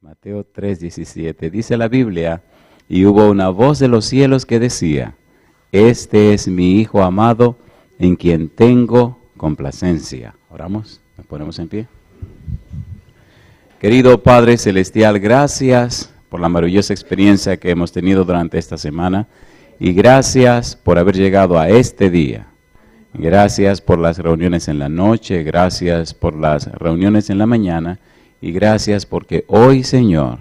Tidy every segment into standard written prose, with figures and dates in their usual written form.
Mateo 3:17, dice la Biblia, y hubo una voz de los cielos que decía, este es mi Hijo amado, en quien tengo complacencia. Oramos, nos ponemos en pie. Querido Padre Celestial, gracias por la maravillosa experiencia que hemos tenido durante esta semana y gracias por haber llegado a este día. Gracias por las reuniones en la noche, gracias por las reuniones en la mañana y gracias porque hoy, Señor,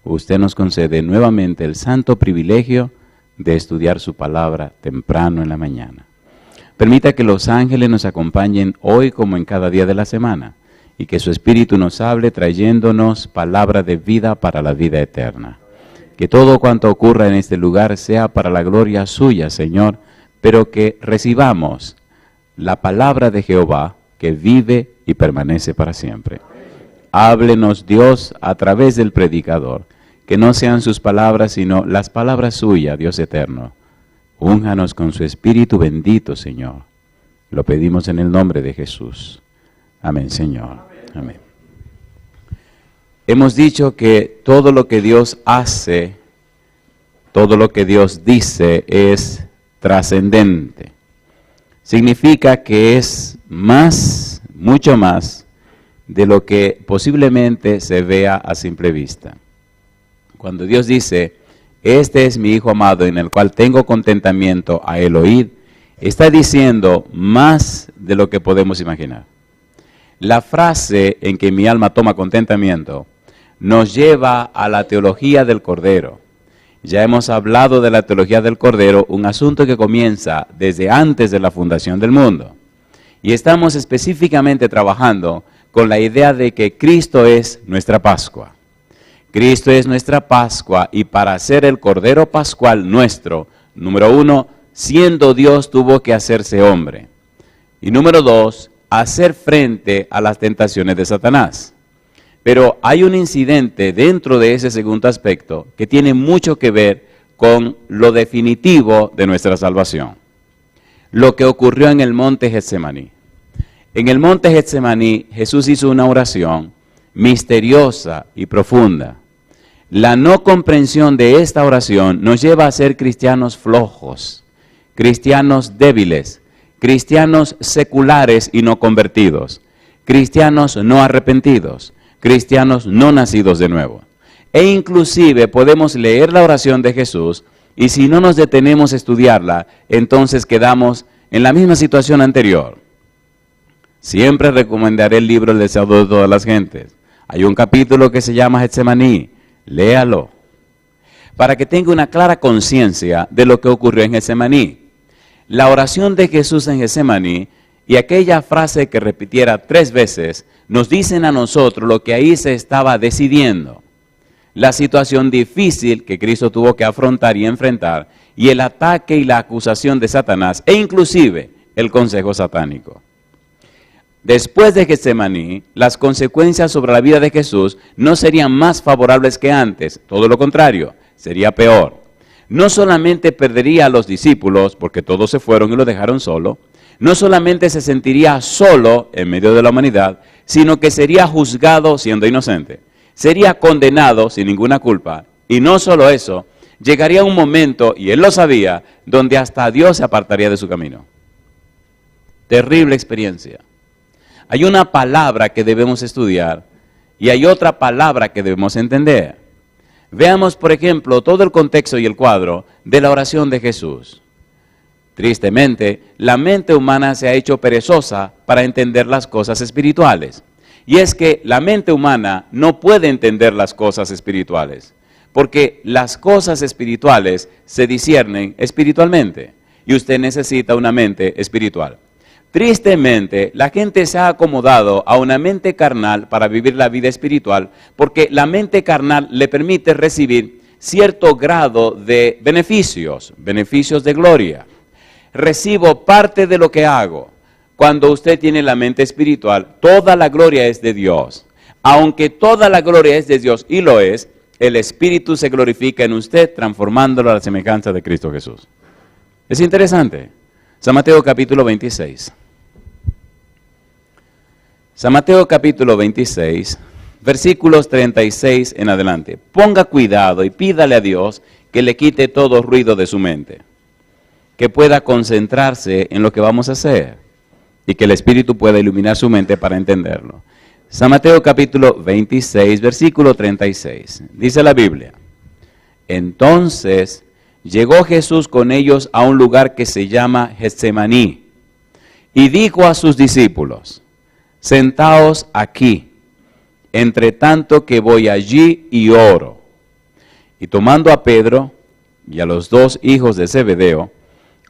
usted nos concede nuevamente el santo privilegio de estudiar su palabra temprano en la mañana. Permita que los ángeles nos acompañen hoy como en cada día de la semana y que su Espíritu nos hable trayéndonos palabra de vida para la vida eterna. Que todo cuanto ocurra en este lugar sea para la gloria suya, Señor, pero que recibamos la palabra de Jehová que vive y permanece para siempre. Háblenos Dios a través del predicador, que no sean sus palabras sino las palabras suyas, Dios eterno. Únjanos con su Espíritu bendito, Señor. Lo pedimos en el nombre de Jesús. Amén, Señor. Amén. Hemos dicho que todo lo que Dios hace, todo lo que Dios dice es trascendente. Significa que es más, mucho más, de lo que posiblemente se vea a simple vista. Cuando Dios dice, este es mi Hijo amado en el cual tengo contentamiento a él oír, está diciendo más de lo que podemos imaginar. La frase en que mi alma toma contentamiento nos lleva a la teología del Cordero. Ya hemos hablado de la teología del Cordero, un asunto que comienza desde antes de la fundación del mundo. Y estamos específicamente trabajando con la idea de que Cristo es nuestra Pascua. Cristo es nuestra Pascua y para ser el Cordero Pascual nuestro, número uno, siendo Dios tuvo que hacerse hombre. Y número dos, hacer frente a las tentaciones de Satanás. Pero hay un incidente dentro de ese segundo aspecto que tiene mucho que ver con lo definitivo de nuestra salvación. Lo que ocurrió en el monte Getsemaní. En el monte Getsemaní, Jesús hizo una oración misteriosa y profunda. La no comprensión de esta oración nos lleva a ser cristianos flojos, cristianos débiles, cristianos seculares y no convertidos, cristianos no arrepentidos, cristianos no nacidos de nuevo. E inclusive podemos leer la oración de Jesús y si no nos detenemos a estudiarla, entonces quedamos en la misma situación anterior. Siempre recomendaré el libro El deseo de todas las gentes. Hay un capítulo que se llama Getsemaní. Léalo. Para que tenga una clara conciencia de lo que ocurrió en Getsemaní. La oración de Jesús en Getsemaní y aquella frase que repitiera 3 veces nos dicen a nosotros lo que ahí se estaba decidiendo. La situación difícil que Cristo tuvo que afrontar y enfrentar y el ataque y la acusación de Satanás e inclusive el consejo satánico. Después de Getsemaní, las consecuencias sobre la vida de Jesús no serían más favorables que antes, todo lo contrario, sería peor. No solamente perdería a los discípulos, porque todos se fueron y lo dejaron solo, no solamente se sentiría solo en medio de la humanidad, sino que sería juzgado siendo inocente. Sería condenado sin ninguna culpa, y no solo eso, llegaría un momento, y él lo sabía, donde hasta Dios se apartaría de su camino. Terrible experiencia. Hay una palabra que debemos estudiar y hay otra palabra que debemos entender. Veamos, por ejemplo, todo el contexto y el cuadro de la oración de Jesús. Tristemente, la mente humana se ha hecho perezosa para entender las cosas espirituales. Y es que la mente humana no puede entender las cosas espirituales, porque las cosas espirituales se disciernen espiritualmente y usted necesita una mente espiritual. Tristemente, la gente se ha acomodado a una mente carnal para vivir la vida espiritual, porque la mente carnal le permite recibir cierto grado de beneficios de gloria. Recibo parte de lo que hago. Cuando usted tiene la mente espiritual, toda la gloria es de Dios. Aunque toda la gloria es de Dios, y lo es, el Espíritu se glorifica en usted, transformándolo a la semejanza de Cristo Jesús. Es interesante. San Mateo capítulo 26. San Mateo capítulo 26, Versículos 36 en adelante. Ponga cuidado y pídale a Dios que le quite todo ruido de su mente, que pueda concentrarse en lo que vamos a hacer y que el Espíritu pueda iluminar su mente para entenderlo. San Mateo capítulo 26, versículo 36. Dice la Biblia: entonces llegó Jesús con ellos a un lugar que se llama Getsemaní y dijo a sus discípulos: sentaos aquí, entre tanto que voy allí y oro. Y tomando a Pedro y a los dos hijos de Zebedeo,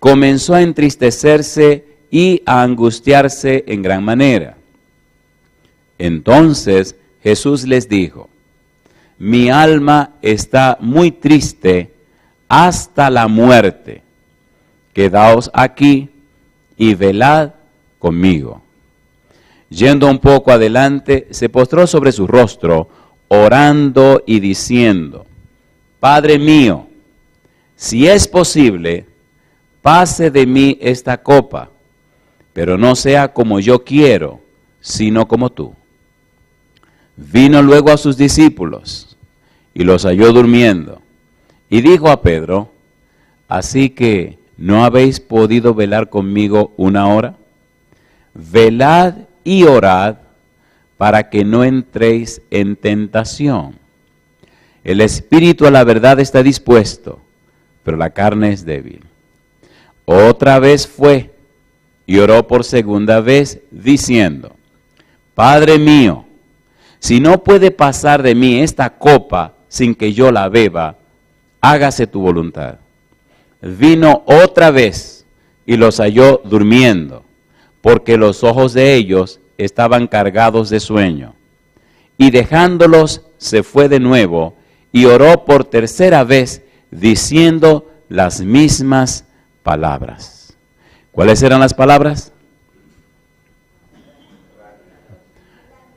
comenzó a entristecerse y a angustiarse en gran manera. Entonces Jesús les dijo: mi alma está muy triste hasta la muerte. Quedaos aquí y velad conmigo. Yendo un poco adelante, se postró sobre su rostro, orando y diciendo: Padre mío, si es posible, pase de mí esta copa, pero no sea como yo quiero, sino como tú. Vino luego a sus discípulos y los halló durmiendo, y dijo a Pedro: ¿así que no habéis podido velar conmigo una hora? Velad y orad para que no entréis en tentación. El espíritu a la verdad está dispuesto, pero la carne es débil. Otra vez fue y oró por segunda vez, diciendo: Padre mío, si no puede pasar de mí esta copa sin que yo la beba, hágase tu voluntad. Vino otra vez y los halló durmiendo, porque los ojos de ellos estaban cargados de sueño. Y dejándolos, se fue de nuevo y oró por tercera vez, diciendo las mismas palabras. ¿Cuáles eran las palabras?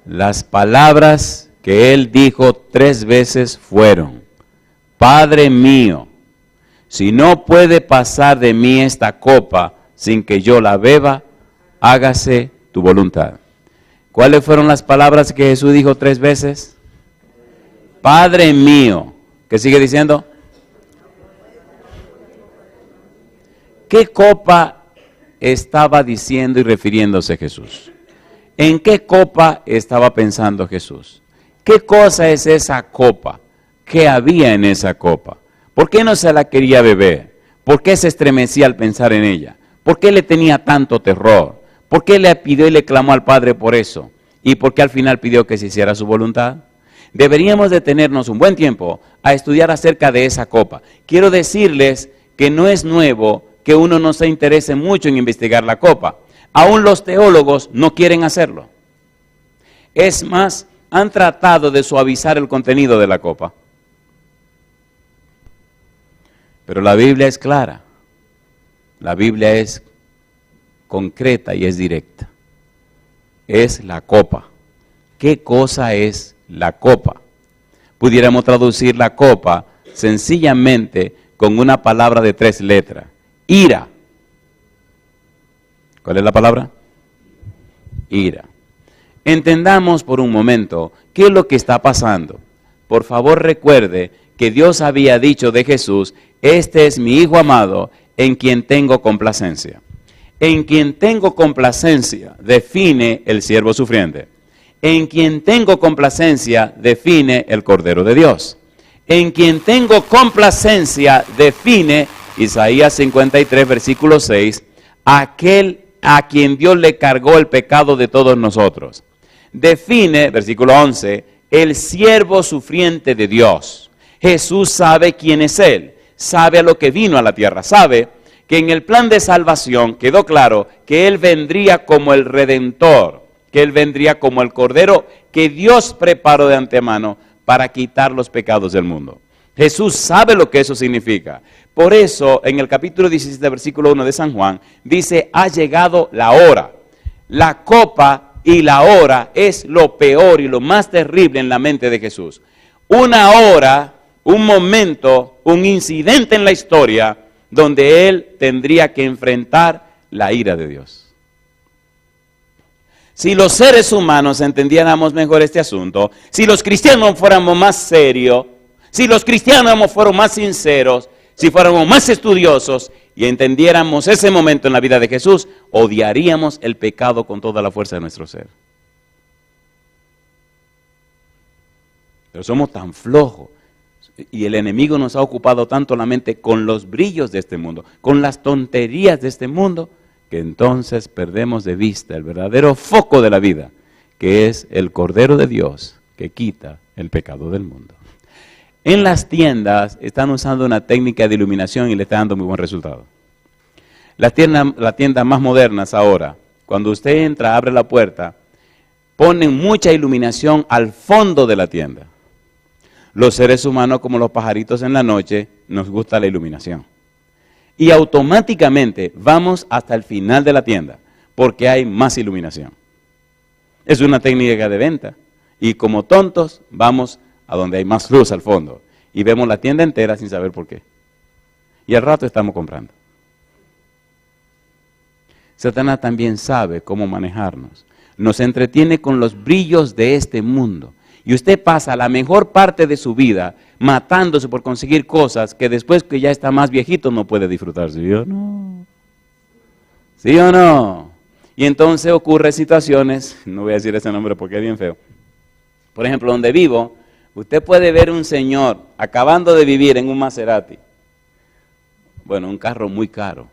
Las palabras que él dijo 3 veces fueron: Padre mío, si no puede pasar de mí esta copa sin que yo la beba, hágase tu voluntad. ¿Cuáles fueron las palabras que Jesús dijo 3 veces? Padre mío. ¿Qué sigue diciendo? ¿Qué copa estaba diciendo y refiriéndose Jesús? ¿En qué copa estaba pensando Jesús? ¿Qué cosa es esa copa? ¿Qué había en esa copa? ¿Por qué no se la quería beber? ¿Por qué se estremecía al pensar en ella? ¿Por qué le tenía tanto terror? ¿Por qué le pidió y le clamó al Padre por eso? ¿Y por qué al final pidió que se hiciera su voluntad? Deberíamos detenernos un buen tiempo a estudiar acerca de esa copa. Quiero decirles que no es nuevo que uno no se interese mucho en investigar la copa. Aún los teólogos no quieren hacerlo. Es más, han tratado de suavizar el contenido de la copa. Pero la Biblia es clara. La Biblia es concreta y es directa. Es la copa. ¿Qué cosa es la copa? Pudiéramos traducir la copa sencillamente con una palabra de 3 letras. Ira. ¿Cuál es la palabra? Ira. Entendamos por un momento qué es lo que está pasando. Por favor, recuerde que Dios había dicho de Jesús: este es mi Hijo amado, en quien tengo complacencia. En quien tengo complacencia define el siervo sufriente. En quien tengo complacencia define el Cordero de Dios. En quien tengo complacencia define Isaías 53, versículo 6, aquel a quien Dios le cargó el pecado de todos nosotros. Define, versículo 11, el siervo sufriente de Dios. Jesús sabe quién es Él, sabe a lo que vino a la tierra, sabe que en el plan de salvación quedó claro que Él vendría como el Redentor, que Él vendría como el Cordero que Dios preparó de antemano para quitar los pecados del mundo. Jesús sabe lo que eso significa. Por eso, en el capítulo 17, versículo 1 de San Juan, dice: ha llegado la hora. La copa y la hora es lo peor y lo más terrible en la mente de Jesús. Una hora, un momento, un incidente en la historia donde Él tendría que enfrentar la ira de Dios. Si los seres humanos entendiéramos mejor este asunto, si los cristianos fuéramos más serios, si los cristianos fuéramos más sinceros, si fuéramos más estudiosos y entendiéramos ese momento en la vida de Jesús, odiaríamos el pecado con toda la fuerza de nuestro ser. Pero somos tan flojos y el enemigo nos ha ocupado tanto la mente con los brillos de este mundo, con las tonterías de este mundo, que entonces perdemos de vista el verdadero foco de la vida, que es el Cordero de Dios que quita el pecado del mundo. En las tiendas están usando una técnica de iluminación y le está dando muy buen resultado. Las tiendas más modernas ahora, cuando usted entra, abre la puerta, ponen mucha iluminación al fondo de la tienda. Los seres humanos, como los pajaritos en la noche, nos gusta la iluminación. Y automáticamente vamos hasta el final de la tienda, porque hay más iluminación. Es una técnica de venta. Y como tontos, vamos a donde hay más luz al fondo. Y vemos la tienda entera sin saber por qué. Y al rato estamos comprando. Satanás también sabe cómo manejarnos. Nos entretiene con los brillos de este mundo. Y usted pasa la mejor parte de su vida matándose por conseguir cosas que después que ya está más viejito no puede disfrutar. ¿Sí o no? ¿Sí o no? Y entonces ocurren situaciones, no voy a decir ese nombre porque es bien feo. Por ejemplo, donde vivo, usted puede ver un señor acabando de vivir en un Maserati. Bueno, un carro muy caro.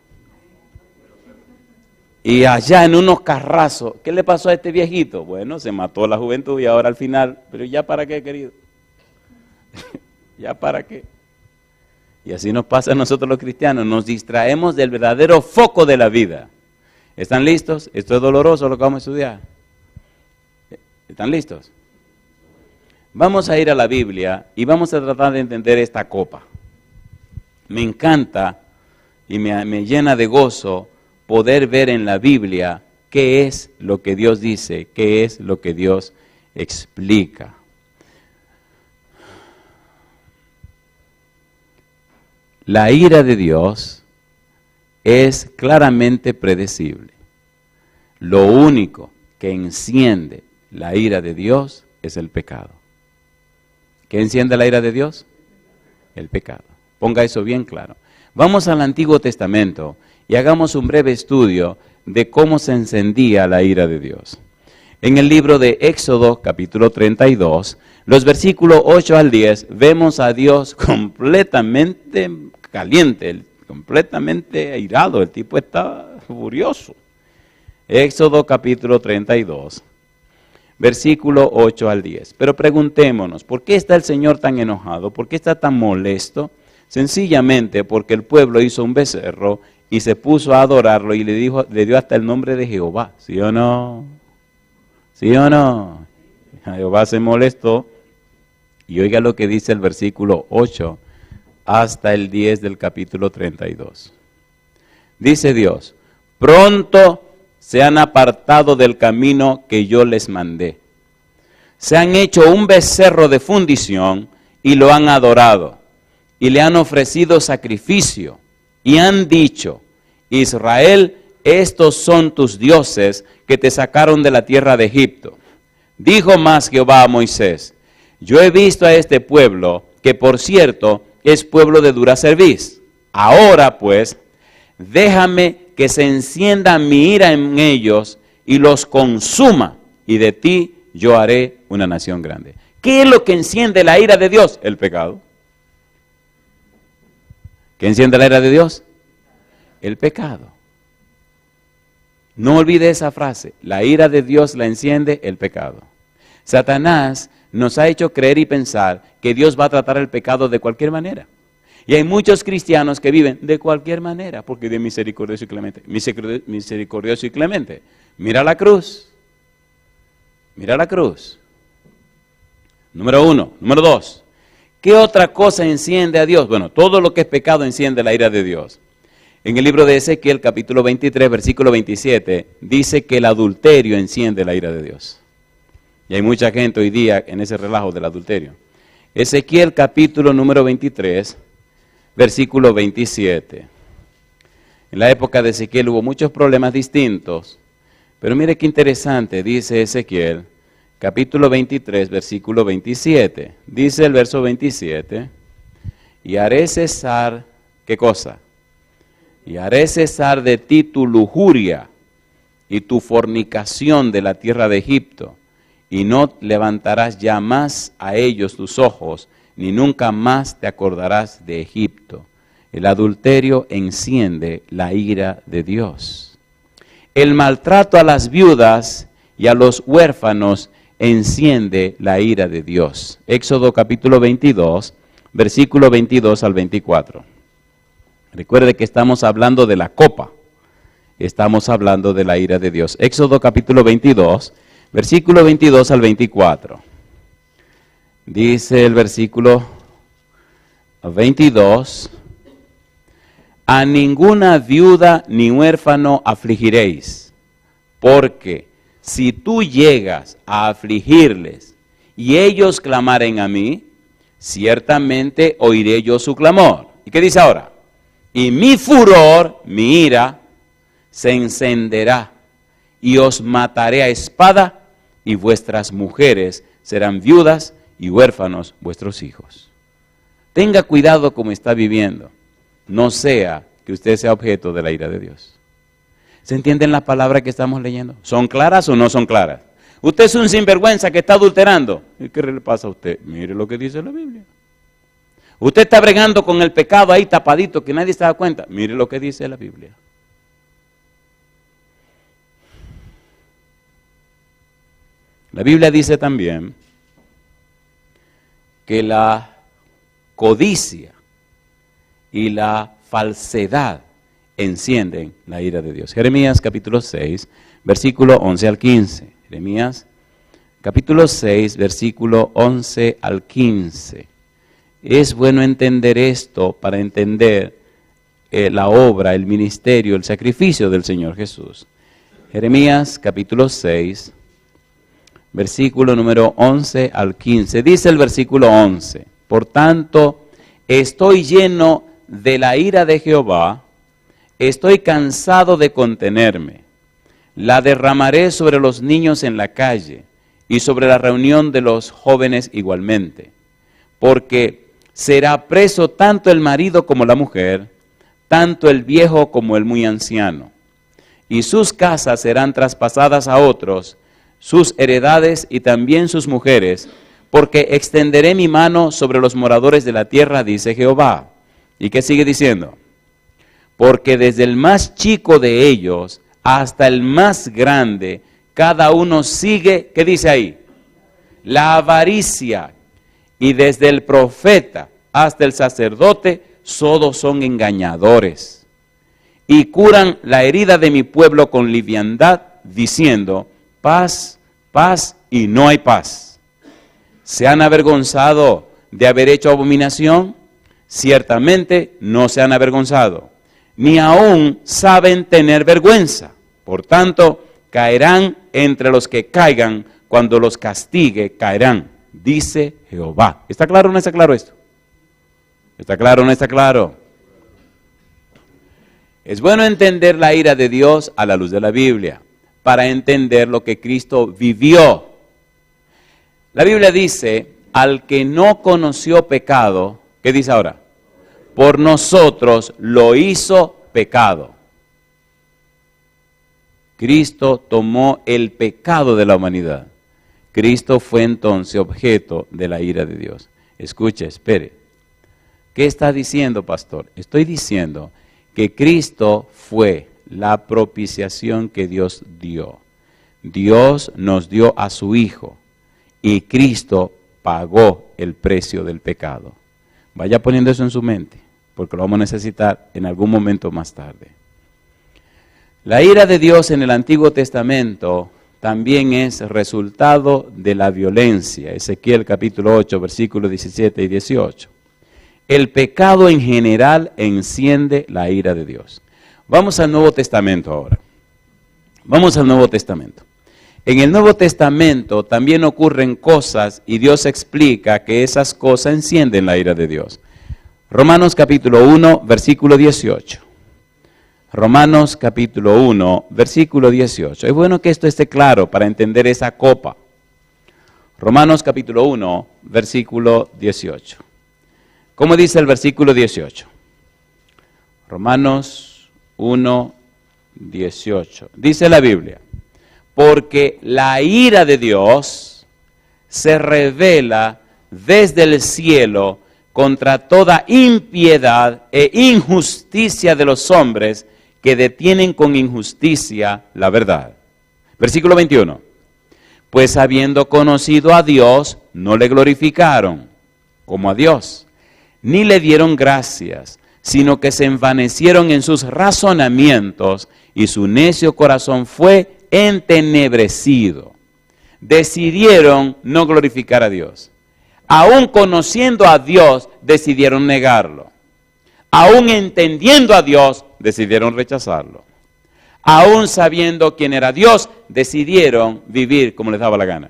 Y allá en unos carrazos, ¿qué le pasó a este viejito? Bueno, se mató la juventud y ahora al final, pero ¿ya para qué, querido? ¿Ya para qué? Y así nos pasa a nosotros los cristianos, nos distraemos del verdadero foco de la vida. ¿Están listos? Esto es doloroso lo que vamos a estudiar. ¿Están listos? Vamos a ir a la Biblia y vamos a tratar de entender esta copa. Me encanta y me llena de gozo poder ver en la Biblia qué es lo que Dios dice, qué es lo que Dios explica. La ira de Dios es claramente predecible. Lo único que enciende la ira de Dios es el pecado. ¿Qué enciende la ira de Dios? El pecado. Ponga eso bien claro. Vamos al Antiguo Testamento y hagamos un breve estudio de cómo se encendía la ira de Dios. En el libro de Éxodo, capítulo 32, los versículos 8 al 10, vemos a Dios completamente caliente, completamente airado, el tipo está furioso. Éxodo, capítulo 32, versículo 8 al 10. Pero preguntémonos, ¿por qué está el Señor tan enojado? ¿Por qué está tan molesto? Sencillamente porque el pueblo hizo un becerro y se puso a adorarlo y le dio hasta el nombre de Jehová. ¿Sí o no? ¿Sí o no? Jehová se molestó. Y oiga lo que dice el versículo 8 hasta el 10 del capítulo 32. Dice Dios, pronto se han apartado del camino que yo les mandé. Se han hecho un becerro de fundición y lo han adorado. Y le han ofrecido sacrificio. Y han dicho, Israel, estos son tus dioses que te sacaron de la tierra de Egipto. Dijo más Jehová a Moisés, yo he visto a este pueblo, que por cierto es pueblo de dura cerviz. Ahora pues, déjame que se encienda mi ira en ellos y los consuma, y de ti yo haré una nación grande. ¿Qué es lo que enciende la ira de Dios? El pecado. ¿Qué enciende la ira de Dios? El pecado. No olvide esa frase, la ira de Dios la enciende el pecado. Satanás nos ha hecho creer y pensar que Dios va a tratar el pecado de cualquier manera. Y hay muchos cristianos que viven de cualquier manera, porque Dios es misericordioso y clemente. Misericordioso y clemente. Mira la cruz. Mira la cruz. Número 1. Número 2. ¿Qué otra cosa enciende a Dios? Bueno, todo lo que es pecado enciende la ira de Dios. En el libro de Ezequiel, capítulo 23, versículo 27, dice que el adulterio enciende la ira de Dios. Y hay mucha gente hoy día en ese relajo del adulterio. Ezequiel, capítulo número 23, versículo 27. En la época de Ezequiel hubo muchos problemas distintos, Pero mire qué interesante, dice Ezequiel, capítulo 23, versículo 27. Dice el verso 27, y haré cesar, ¿qué cosa? Y haré cesar de ti tu lujuria y tu fornicación de la tierra de Egipto, y no levantarás ya más a ellos tus ojos, ni nunca más te acordarás de Egipto. El adulterio enciende la ira de Dios. El maltrato a las viudas y a los huérfanos enciende la ira de Dios. Éxodo capítulo 22, versículo 22 al 24. Recuerde que estamos hablando de la copa. Estamos hablando de la ira de Dios. Éxodo capítulo 22, versículo 22 al 24. Dice el versículo 22, a ninguna viuda ni huérfano afligiréis, porque si tú llegas a afligirles y ellos clamaren a mí, ciertamente oiré yo su clamor. ¿Y qué dice ahora? Y mi furor, mi ira, se encenderá y os mataré a espada, y vuestras mujeres serán viudas y huérfanos vuestros hijos. Tenga cuidado como está viviendo, no sea que usted sea objeto de la ira de Dios. ¿Se entienden las palabras que estamos leyendo? ¿Son claras o no son claras? Usted es un sinvergüenza que está adulterando. ¿Y qué le pasa a usted? Mire lo que dice la Biblia. Usted está bregando con el pecado ahí tapadito que nadie se da cuenta. Mire lo que dice la Biblia. La Biblia dice también que la codicia y la falsedad encienden la ira de Dios. Jeremías capítulo 6, versículo 11 al 15. Jeremías capítulo 6, versículo 11 al 15. Es bueno entender esto para entender la obra, el ministerio, el sacrificio del Señor Jesús. Jeremías capítulo 6, versículo número 11 al 15. Dice el versículo 11, por tanto, estoy lleno de la ira de Jehová, estoy cansado de contenerme. La derramaré sobre los niños en la calle y sobre la reunión de los jóvenes igualmente, porque será preso tanto el marido como la mujer, tanto el viejo como el muy anciano, y sus casas serán traspasadas a otros, sus heredades y también sus mujeres, porque extenderé mi mano sobre los moradores de la tierra, dice Jehová. ¿Y qué sigue diciendo? Porque desde el más chico de ellos hasta el más grande, cada uno sigue, ¿qué dice ahí? La avaricia. Y desde el profeta hasta el sacerdote, todos son engañadores. Y curan la herida de mi pueblo con liviandad, diciendo, paz, paz, y no hay paz. ¿Se han avergonzado de haber hecho abominación? Ciertamente no se han avergonzado, ni aún saben tener vergüenza. Por tanto, caerán entre los que caigan, cuando los castigue caerán, dice Jehová. ¿Está claro o no está claro esto? ¿Está claro o no está claro? Es bueno entender la ira de Dios a la luz de la Biblia, para entender lo que Cristo vivió. La Biblia dice, al que no conoció pecado, ¿qué dice ahora? Por nosotros lo hizo pecado. Cristo tomó el pecado de la humanidad. Cristo fue entonces objeto de la ira de Dios. Escuche, espere. ¿Qué está diciendo, pastor? Estoy diciendo que Cristo fue la propiciación que Dios dio. Dios nos dio a su Hijo y Cristo pagó el precio del pecado. Vaya poniendo eso en su mente, porque lo vamos a necesitar en algún momento más tarde. La ira de Dios en el Antiguo Testamento también es resultado de la violencia. Ezequiel capítulo 8, versículos 17 y 18. El pecado en general enciende la ira de Dios. Vamos al Nuevo Testamento ahora. Vamos al Nuevo Testamento. En el Nuevo Testamento también ocurren cosas y Dios explica que esas cosas encienden la ira de Dios. Romanos capítulo 1, versículo 18. Romanos capítulo 1, versículo 18. Es bueno que esto esté claro para entender esa copa. Romanos capítulo 1, versículo 18. ¿Cómo dice el versículo 18? Romanos 1, 18. Dice la Biblia: porque la ira de Dios se revela desde el cielo contra toda impiedad e injusticia de los hombres que detienen con injusticia la verdad. Versículo 21. Pues habiendo conocido a Dios, no le glorificaron como a Dios, ni le dieron gracias, sino que se envanecieron en sus razonamientos y su necio corazón fue entenebrecido. Decidieron no glorificar a Dios. Aún conociendo a Dios, decidieron negarlo. Aún entendiendo a Dios, decidieron rechazarlo. Aún sabiendo quién era Dios, decidieron vivir como les daba la gana.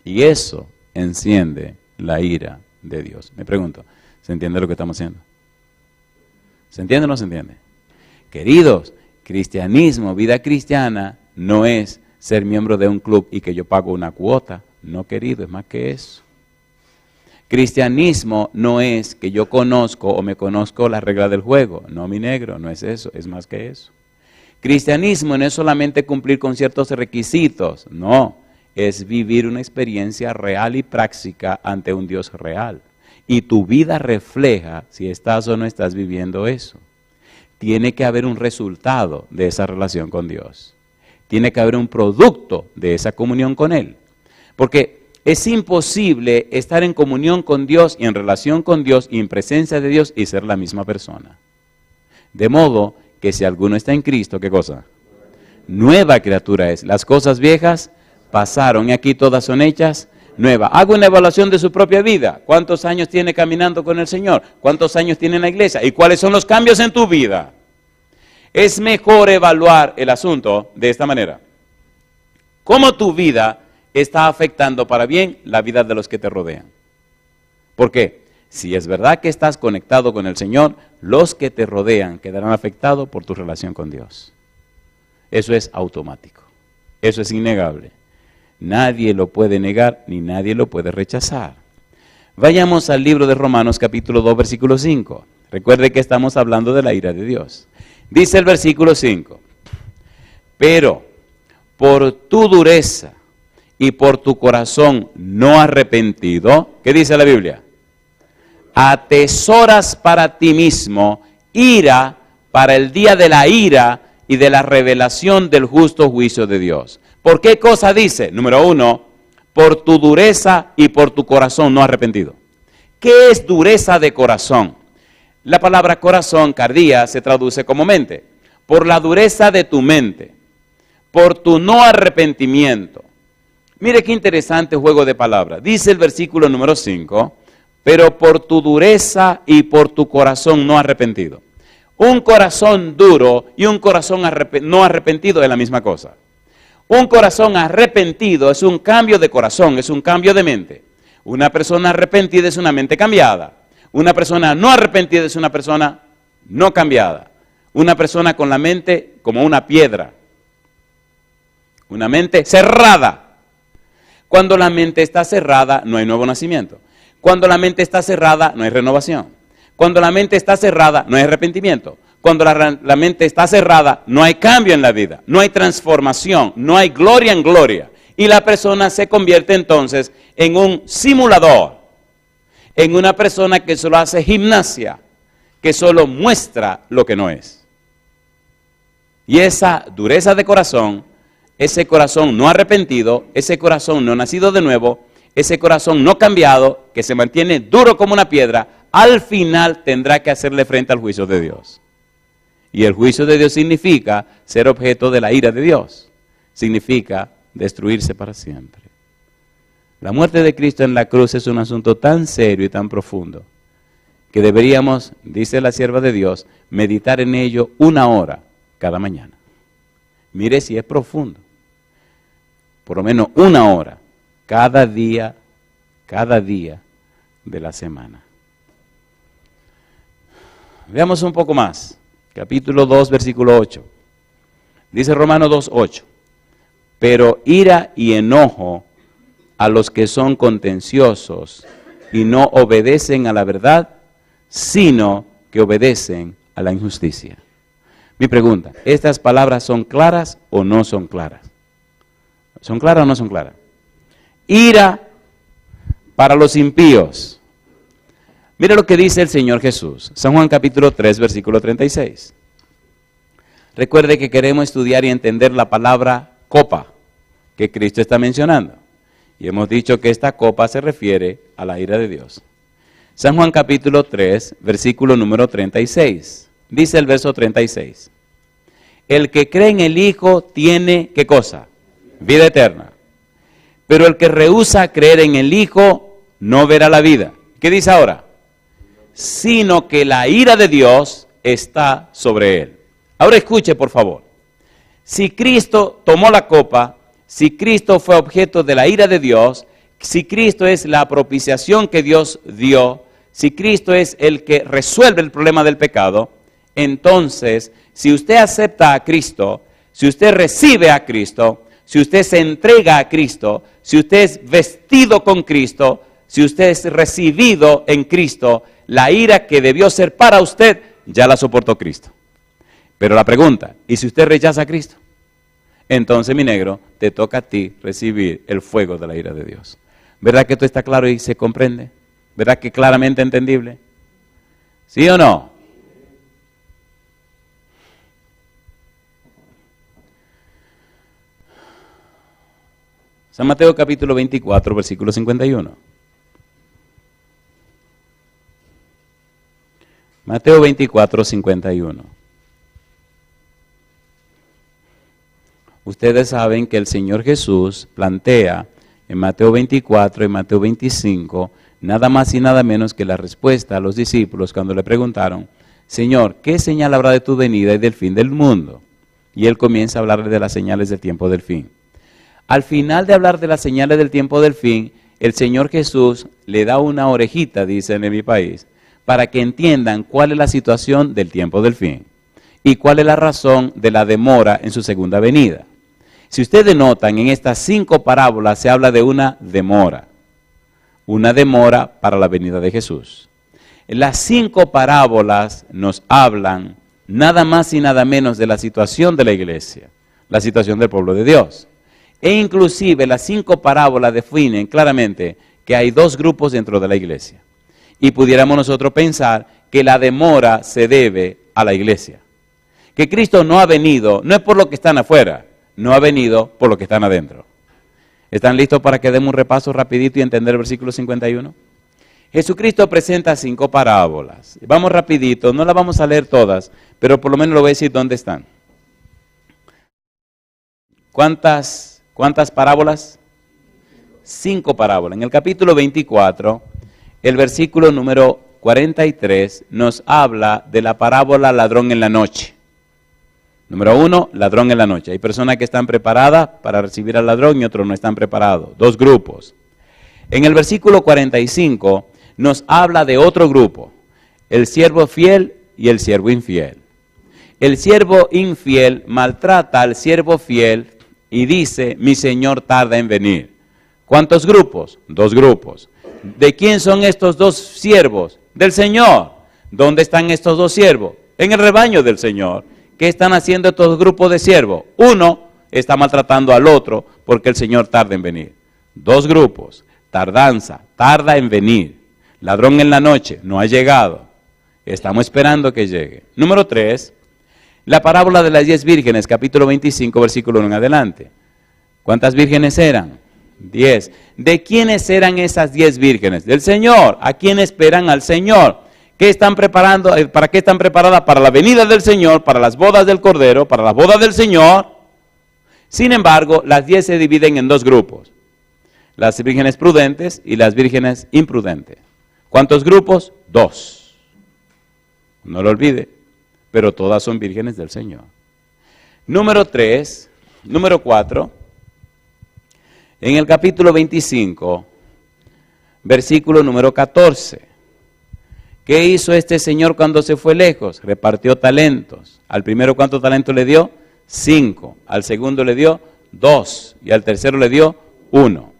Y eso enciende la ira de Dios. Me pregunto, ¿se entiende lo que estamos haciendo? ¿Se entiende o no se entiende? Queridos, cristianismo, vida cristiana, no es ser miembro de un club y que yo pago una cuota. No, querido, es más que eso. Cristianismo no es que yo conozco o me conozco las reglas del juego. No, mi negro, no es eso, es más que eso. Cristianismo no es solamente cumplir con ciertos requisitos, no, es vivir una experiencia real y práctica ante un Dios real. Y tu vida refleja si estás o no estás viviendo eso. Tiene que haber un resultado de esa relación con Dios. Tiene que haber un producto de esa comunión con Él. Porque es imposible estar en comunión con Dios y en relación con Dios y en presencia de Dios y ser la misma persona. De modo que si alguno está en Cristo, ¿qué cosa? Nueva criatura es. Las cosas viejas pasaron y aquí todas son hechas nuevas. Haga una evaluación de su propia vida. ¿Cuántos años tiene caminando con el Señor? ¿Cuántos años tiene en la iglesia? ¿Y cuáles son los cambios en tu vida? Es mejor evaluar el asunto de esta manera. ¿Cómo tu vida está afectando para bien la vida de los que te rodean? ¿Por qué? Si es verdad que estás conectado con el Señor, los que te rodean quedarán afectados por tu relación con Dios. Eso es automático. Eso es innegable. Nadie lo puede negar ni nadie lo puede rechazar. Vayamos al libro de Romanos capítulo 2, versículo 5. Recuerde que estamos hablando de la ira de Dios. Dice el versículo 5. Pero por tu dureza y por tu corazón no arrepentido, ¿qué dice la Biblia? Atesoras para ti mismo ira para el día de la ira y de la revelación del justo juicio de Dios. ¿Por qué cosa dice? Número 1, por tu dureza y por tu corazón no arrepentido. ¿Qué es dureza de corazón? La palabra corazón, cardía, se traduce como mente. Por la dureza de tu mente, por tu no arrepentimiento. Mire qué interesante juego de palabras. Dice el versículo número 5, pero por tu dureza y por tu corazón no arrepentido. Un corazón duro y un corazón no arrepentido es la misma cosa. Un corazón arrepentido es un cambio de corazón, es un cambio de mente. Una persona arrepentida es una mente cambiada. Una persona no arrepentida es una persona no cambiada. Una persona con la mente como una piedra. Una mente cerrada. Cuando la mente está cerrada, no hay nuevo nacimiento. Cuando la mente está cerrada, no hay renovación. Cuando la mente está cerrada, no hay arrepentimiento. Cuando la mente está cerrada, no hay cambio en la vida. No hay transformación, no hay gloria en gloria. Y la persona se convierte entonces en un simulador. En una persona que solo hace gimnasia, que solo muestra lo que no es. Y esa dureza de corazón, ese corazón no arrepentido, ese corazón no nacido de nuevo, ese corazón no cambiado, que se mantiene duro como una piedra, al final tendrá que hacerle frente al juicio de Dios. Y el juicio de Dios significa ser objeto de la ira de Dios. Significa destruirse para siempre. La muerte de Cristo en la cruz es un asunto tan serio y tan profundo que deberíamos, dice la sierva de Dios, meditar en ello 1 hora cada mañana. Mire si es profundo. Por lo menos 1 hora cada día de la semana. Veamos un poco más. capítulo 2, versículo 8. Dice Romanos 2, 8. Pero ira y enojo a los que son contenciosos y no obedecen a la verdad, sino que obedecen a la injusticia. Mi pregunta, ¿estas palabras son claras o no son claras? ¿Son claras o no son claras? Ira para los impíos. Mira lo que dice el Señor Jesús. San Juan capítulo 3, versículo 36. Recuerde que queremos estudiar y entender la palabra copa que Cristo está mencionando. Y hemos dicho que esta copa se refiere a la ira de Dios. San Juan capítulo 3, versículo número 36. Dice el verso 36. El que cree en el Hijo tiene, ¿qué cosa? Vida eterna. Pero el que rehúsa creer en el Hijo no verá la vida. ¿Qué dice ahora? Sino que la ira de Dios está sobre él. Ahora escuche, por favor. Si Cristo tomó la copa, si Cristo fue objeto de la ira de Dios, si Cristo es la propiciación que Dios dio, si Cristo es el que resuelve el problema del pecado, entonces, si usted acepta a Cristo, si usted recibe a Cristo, si usted se entrega a Cristo, si usted es vestido con Cristo, si usted es recibido en Cristo, la ira que debió ser para usted, ya la soportó Cristo. Pero la pregunta, ¿y si usted rechaza a Cristo? Entonces, mi negro, te toca a ti recibir el fuego de la ira de Dios. ¿Verdad que esto está claro y se comprende? ¿Verdad que claramente entendible? ¿Sí o no? San Mateo capítulo 24, versículo 51. Mateo 24, 51. Ustedes saben que el Señor Jesús plantea en Mateo 24 y Mateo 25 nada más y nada menos que la respuesta a los discípulos cuando le preguntaron, Señor, ¿qué señal habrá de tu venida y del fin del mundo? Y Él comienza a hablarle de las señales del tiempo del fin. Al final de hablar de las señales del tiempo del fin, el Señor Jesús le da una orejita, dicen en mi país, para que entiendan cuál es la situación del tiempo del fin y cuál es la razón de la demora en su segunda venida. Si ustedes notan, en estas 5 parábolas se habla de una demora para la venida de Jesús. Las 5 parábolas nos hablan nada más y nada menos de la situación de la iglesia, la situación del pueblo de Dios. E inclusive las 5 parábolas definen claramente que hay 2 grupos dentro de la iglesia. Y pudiéramos nosotros pensar que la demora se debe a la iglesia. Que Cristo no ha venido, no es por lo que están afuera, no ha venido por lo que están adentro. ¿Están listos para que demos un repaso rapidito y entender el versículo 51? Jesucristo presenta 5 parábolas. Vamos rapidito, no las vamos a leer todas, pero por lo menos le voy a decir dónde están. ¿Cuántas parábolas? 5 parábolas. En el capítulo 24, el versículo número 43 nos habla de la parábola ladrón en la noche. Número 1, ladrón en la noche. Hay personas que están preparadas para recibir al ladrón y otros no están preparados. 2 grupos. En el versículo 45 nos habla de otro grupo. El siervo fiel y el siervo infiel. El siervo infiel maltrata al siervo fiel y dice, mi Señor tarda en venir. ¿Cuántos grupos? 2 grupos. ¿De quién son estos 2 siervos? Del Señor. ¿Dónde están estos 2 siervos? En el rebaño del Señor. ¿Qué están haciendo estos grupos de siervos? Uno está maltratando al otro porque el Señor tarda en venir. 2 grupos. Tardanza, tarda en venir. Ladrón en la noche, no ha llegado. Estamos esperando que llegue. Número 3. La parábola de las 10 vírgenes, capítulo 25, versículo 1 en adelante. ¿Cuántas vírgenes eran? 10. ¿De quiénes eran esas 10 vírgenes? Del Señor. ¿A quién esperan al Señor? ¿Qué están preparando? ¿Para qué están preparadas? Para la venida del Señor, para las bodas del Cordero, para las bodas del Señor. Sin embargo, las 10 se dividen en 2 grupos. Las vírgenes prudentes y las vírgenes imprudentes. ¿Cuántos grupos? 2. No lo olvide. Pero todas son vírgenes del Señor. Número 4, en el capítulo 25, versículo número 14. ¿Qué hizo este señor cuando se fue lejos? Repartió talentos. Al primero, ¿cuántos talentos le dio? 5. Al segundo le dio 2. Y al tercero le dio 1.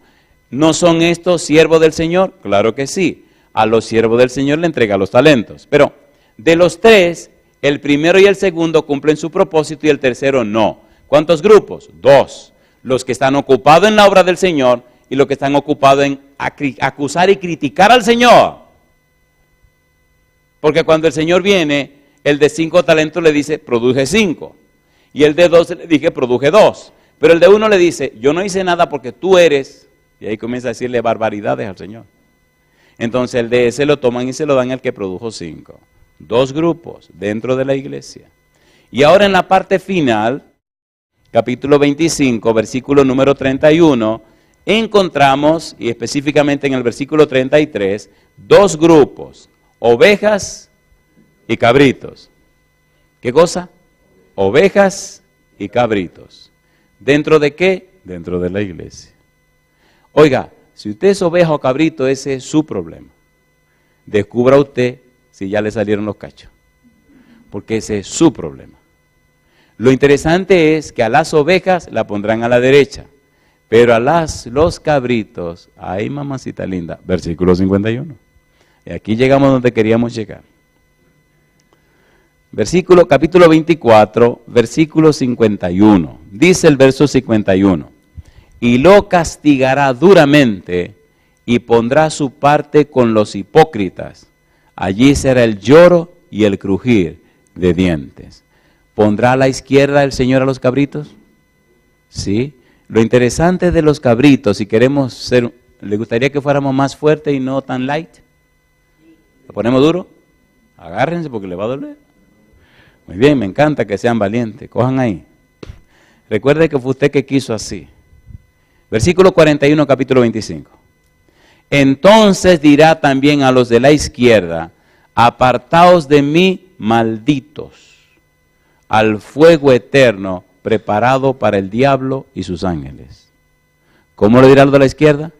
¿No son estos siervos del Señor? Claro que sí. A los siervos del Señor le entrega los talentos. Pero de los 3, el primero y el segundo cumplen su propósito y el tercero no. ¿Cuántos grupos? 2. Los que están ocupados en la obra del Señor y los que están ocupados en acusar y criticar al Señor. Porque cuando el Señor viene, el de 5 talentos le dice, produje 5. Y el de 2 le dije, produje 2. Pero el de 1 le dice, yo no hice nada porque tú eres. Y ahí comienza a decirle barbaridades al Señor. Entonces el de ese lo toman y se lo dan al que produjo 5. 2 grupos dentro de la iglesia. Y ahora en la parte final, capítulo 25, versículo número 31, encontramos, y específicamente en el versículo 33, 2 grupos, ovejas y cabritos. ¿Qué cosa? Ovejas y cabritos. ¿Dentro de qué? Dentro de la iglesia. Oiga, si usted es oveja o cabrito, ese es su problema. Descubra usted si ya le salieron los cachos, porque ese es su problema. Lo interesante es que a las ovejas la pondrán a la derecha, pero a los cabritos, ay mamacita linda, versículo 51. Y aquí llegamos donde queríamos llegar. Capítulo 24, versículo 51. Dice el verso 51. Y lo castigará duramente y pondrá su parte con los hipócritas. Allí será el lloro y el crujir de dientes. ¿Pondrá a la izquierda el Señor a los cabritos? Sí. Lo interesante de los cabritos, si queremos ser, ¿le gustaría que fuéramos más fuertes y no tan light? ¿Lo ponemos duro? Agárrense porque le va a doler. Muy bien, me encanta que sean valientes. Cojan ahí. Recuerde que fue usted que quiso así. Versículo 41, capítulo 25. Entonces dirá también a los de la izquierda, apartaos de mí, malditos, al fuego eterno preparado para el diablo y sus ángeles. ¿Cómo le dirá a los de la izquierda?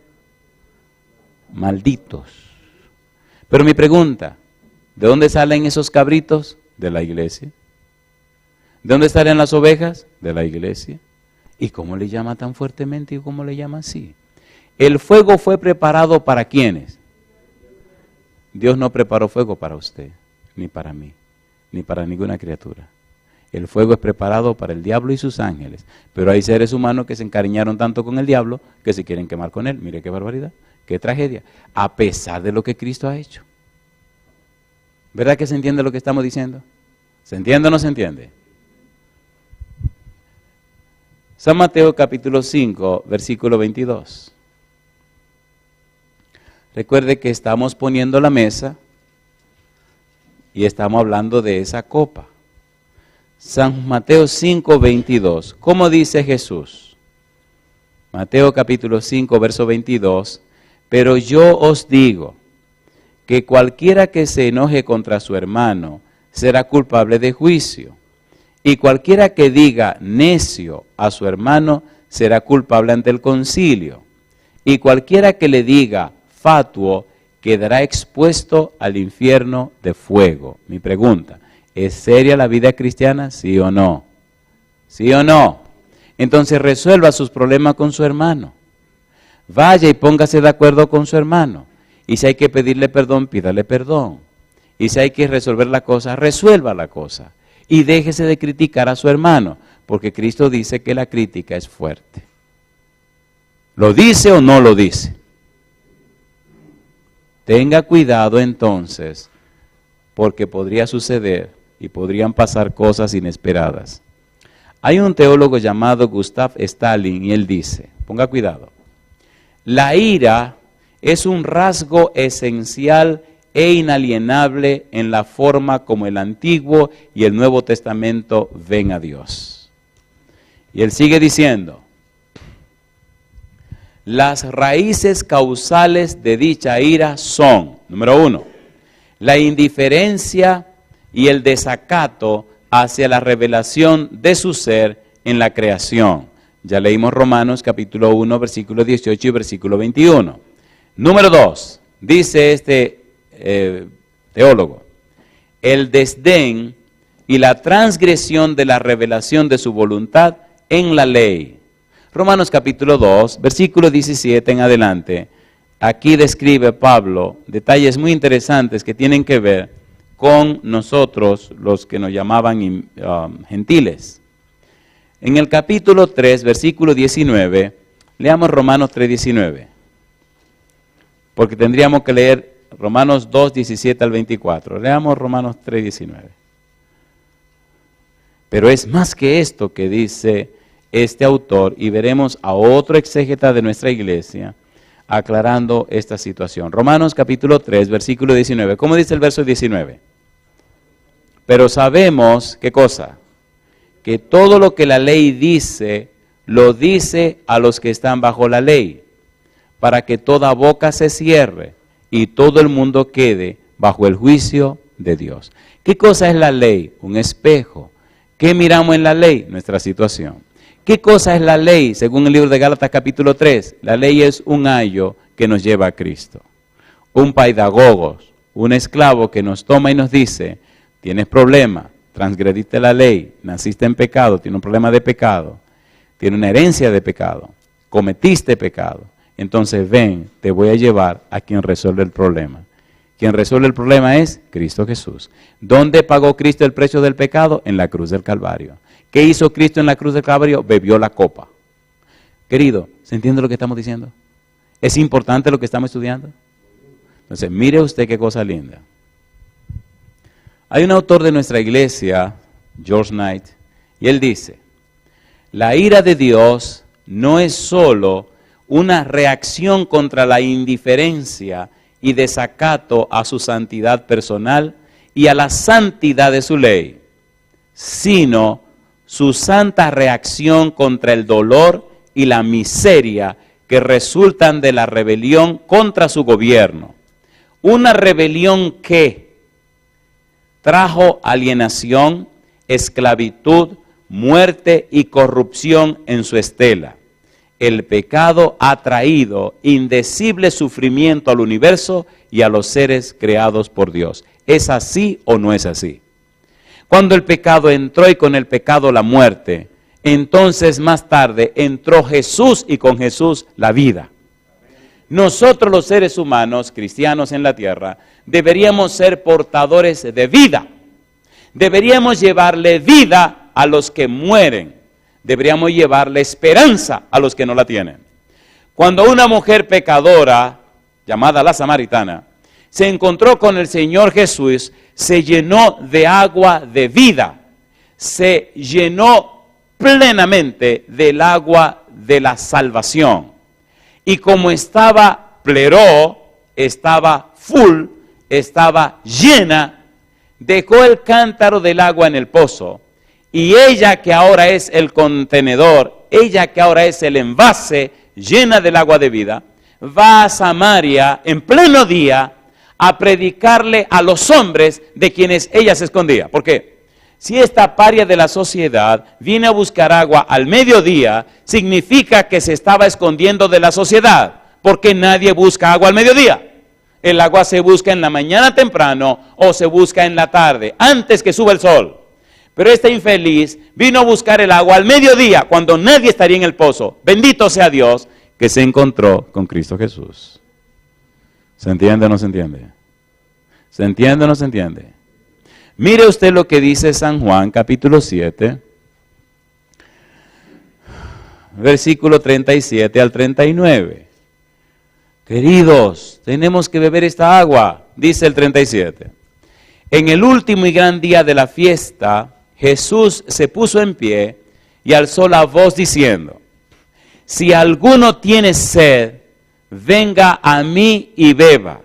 Malditos. Pero mi pregunta, ¿de dónde salen esos cabritos? De la iglesia. ¿De dónde salen las ovejas? De la iglesia. ¿Y cómo le llama tan fuertemente y cómo le llama así? El fuego fue preparado ¿para quiénes? Dios no preparó fuego para usted, ni para mí, ni para ninguna criatura. El fuego es preparado para el diablo y sus ángeles. Pero hay seres humanos que se encariñaron tanto con el diablo que se quieren quemar con él. Mire qué barbaridad, qué tragedia, a pesar de lo que Cristo ha hecho. ¿Verdad que se entiende lo que estamos diciendo? ¿Se entiende o no se entiende? San Mateo capítulo 5, versículo 22. Recuerde que estamos poniendo la mesa y estamos hablando de esa copa. San Mateo 5, 22. ¿Cómo dice Jesús? Mateo capítulo 5, verso 22. Pero yo os digo que cualquiera que se enoje contra su hermano será culpable de juicio. Y cualquiera que diga necio a su hermano será culpable ante el concilio. Y cualquiera que le diga fatuo quedará expuesto al infierno de fuego. Mi pregunta, ¿es seria la vida cristiana? ¿Sí o no? ¿Sí o no? Entonces resuelva sus problemas con su hermano. Vaya y póngase de acuerdo con su hermano. Y si hay que pedirle perdón, pídale perdón. Y si hay que resolver la cosa, resuelva la cosa. Y déjese de criticar a su hermano, porque Cristo dice que la crítica es fuerte. ¿Lo dice o no lo dice? Tenga cuidado entonces, porque podría suceder y podrían pasar cosas inesperadas. Hay un teólogo llamado Gustav Stalin y él dice, ponga cuidado, la ira es un rasgo esencial e inalienable en la forma como el Antiguo y el Nuevo Testamento ven a Dios. Y él sigue diciendo, las raíces causales de dicha ira son, número 1, la indiferencia y el desacato hacia la revelación de su ser en la creación. Ya leímos Romanos capítulo 1, versículo 18 y versículo 21. Número 2, dice este teólogo, el desdén y la transgresión de la revelación de su voluntad en la ley. Romanos capítulo 2, versículo 17 en adelante, aquí describe Pablo detalles muy interesantes que tienen que ver con nosotros, los que nos llamaban gentiles. En el capítulo 3, versículo 19, leamos Romanos 3, 19, porque tendríamos que leer Romanos 2, 17 al 24. Leamos Romanos 3, 19. Pero es más que esto que dice este autor, y veremos a otro exégeta de nuestra iglesia aclarando esta situación. Romanos capítulo 3, versículo 19. ¿Cómo dice el verso 19? Pero sabemos, ¿qué cosa? Que todo lo que la ley dice, lo dice a los que están bajo la ley, para que toda boca se cierre y todo el mundo quede bajo el juicio de Dios. ¿Qué cosa es la ley? Un espejo. ¿Qué miramos en la ley? Nuestra situación. ¿Qué cosa es la ley? Según el libro de Gálatas capítulo 3, la ley es un ayo que nos lleva a Cristo. Un paidagogos, un esclavo que nos toma y nos dice, tienes problema, transgrediste la ley, naciste en pecado, tienes un problema de pecado, tienes una herencia de pecado, cometiste pecado. Entonces ven, te voy a llevar a quien resuelve el problema. Quien resuelve el problema es Cristo Jesús. ¿Dónde pagó Cristo el precio del pecado? En la cruz del Calvario. ¿Qué hizo Cristo en la cruz del Calvario? Bebió la copa. Querido, ¿se entiende lo que estamos diciendo? ¿Es importante lo que estamos estudiando? Entonces, mire usted qué cosa linda. Hay un autor de nuestra iglesia, George Knight, y él dice, la ira de Dios no es solo una reacción contra la indiferencia y desacato a su santidad personal y a la santidad de su ley, sino su santa reacción contra el dolor y la miseria que resultan de la rebelión contra su gobierno. Una rebelión que trajo alienación, esclavitud, muerte y corrupción en su estela. El pecado ha traído indecible sufrimiento al universo y a los seres creados por Dios. ¿Es así o no es así? Cuando el pecado entró y con el pecado la muerte, entonces más tarde entró Jesús y con Jesús la vida. Nosotros los seres humanos, cristianos en la tierra, deberíamos ser portadores de vida. Deberíamos llevarle vida a los que mueren. Deberíamos llevarle esperanza a los que no la tienen. Cuando una mujer pecadora, llamada la samaritana, se encontró con el Señor Jesús, se llenó de agua de vida, se llenó plenamente del agua de la salvación. Y como estaba pleró, estaba full, estaba llena, dejó el cántaro del agua en el pozo, y ella que ahora es el contenedor, ella que ahora es el envase llena del agua de vida, va a Samaria en pleno día a predicarle a los hombres de quienes ella se escondía. ¿Por qué? Si esta paria de la sociedad viene a buscar agua al mediodía, significa que se estaba escondiendo de la sociedad, porque nadie busca agua al mediodía. El agua se busca en la mañana temprano o se busca en la tarde, antes que suba el sol. Pero esta infeliz vino a buscar el agua al mediodía, cuando nadie estaría en el pozo. Bendito sea Dios que se encontró con Cristo Jesús. ¿Se entiende o no se entiende? ¿Se entiende o no se entiende? Mire usted lo que dice San Juan, capítulo 7, versículo 37 al 39. Queridos, tenemos que beber esta agua, dice el 37. En el último y gran día de la fiesta, Jesús se puso en pie y alzó la voz diciendo, si alguno tiene sed, venga a mí y beba.